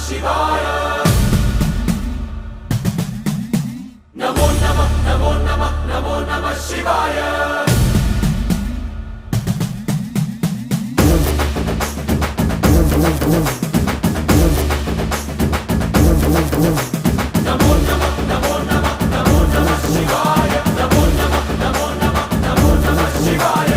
శివాయ నమో నమః నమో నమః నమో నమః శివాయ నమో నమః నమో నమః నమో నమః శివాయ నమో నమః నమో నమః నమో నమః శివాయ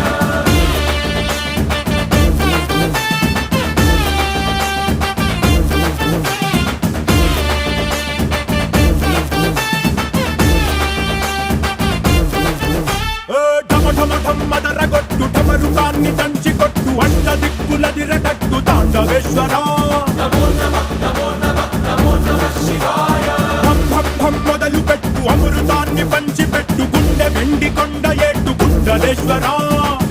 మదరగొట్టు ఢమరుకాన్ని దంచి కొట్టు అడ్డ దిక్కులదిరగట్టు తాండవేశ్వరా నమో నమః నమో నమః నమో నమః శివాయ భం భం భం మొదలు పెట్టు అమృతాన్ని పంచి పెట్టు గుండె వెండి కొండ ఏట్టు గుండలేశ్వరా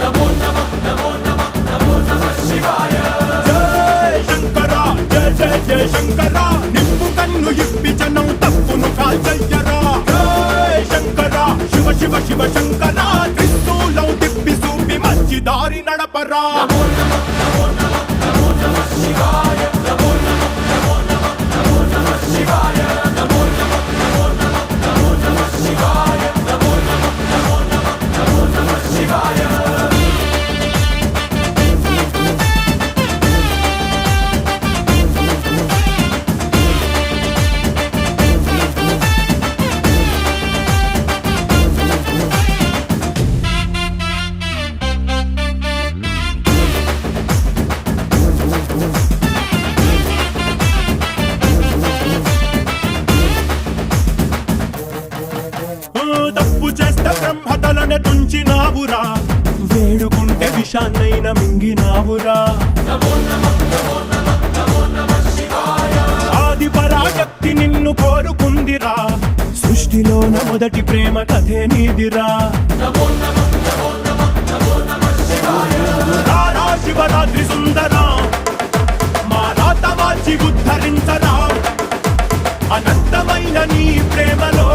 నమో నమః నమో నమః నమో నమః శివాయ జయ శంకర జయ జయ జయ శంకర నిప్పు కన్ను ఇప్పి జనం తప్పును కాల్చయ్యరా జయ శంకర శివ శివ శివ శంకర త్రిశూలం తిప్పి చూపి మంచి దారి నడపరా నమో నమః నమో నమః నమో నమః శివాయ నమో నమః నమో నమః నమో నమః శివాయ నమో నమః నమో నమః నమో నమః శివాయ నమో నమః నమో నమః నమో నమః శివాయ తప్పు చేస్తే బ్రహ్మతలనే తుంచినావురా వేడుకుంటే విషాన్నైన మింగినావురా నమో నమః నమో నమః నమో నమః శివాయ ఆది పరాశక్తి నిన్ను కోరుకుందిరా సృష్టిలోన మొదటి ప్రేమ కథే నీదిరా నమో నమః నమో నమః నమో నమః శివాయ రారా శివరాత్రి సుందరా మా రాత మార్చి ఉద్ధరించరా అనంతమైన నీ ప్రేమలో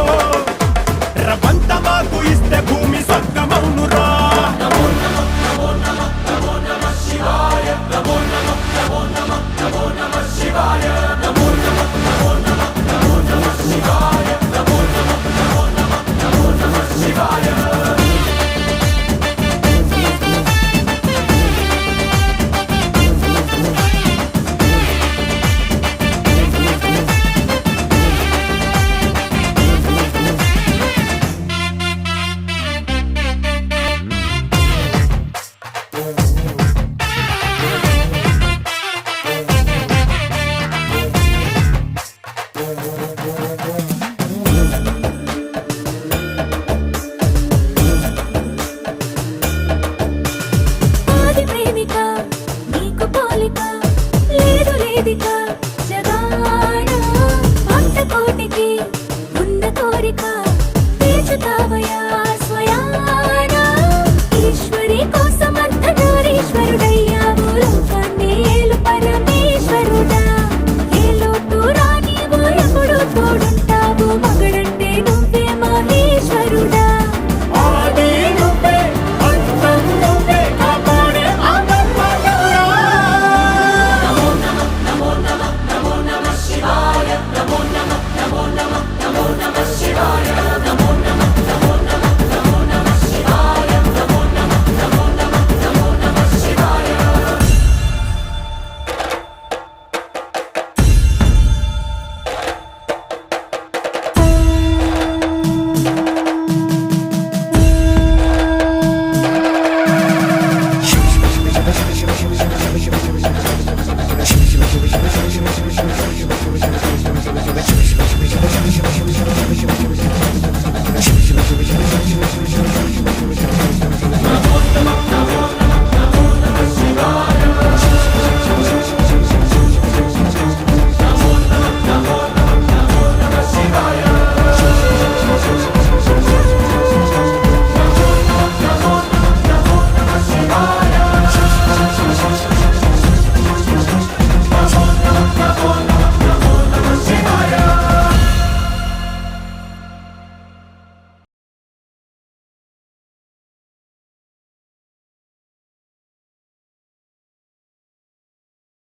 రవంత మాకు ఇస్తే భూమి స్వర్గమౌనురా నమో నమః నమో నమః నమో నమః శివాయ నమో నమః నమో నమః నమో నమః శివాయ నమో నమః నమో నమః నమో నమః శివాయ నమో నమః నమో నమః నమో నమః శివాయ ఆది ప్రేమిక నీకు పోలిక లేదు లేదిక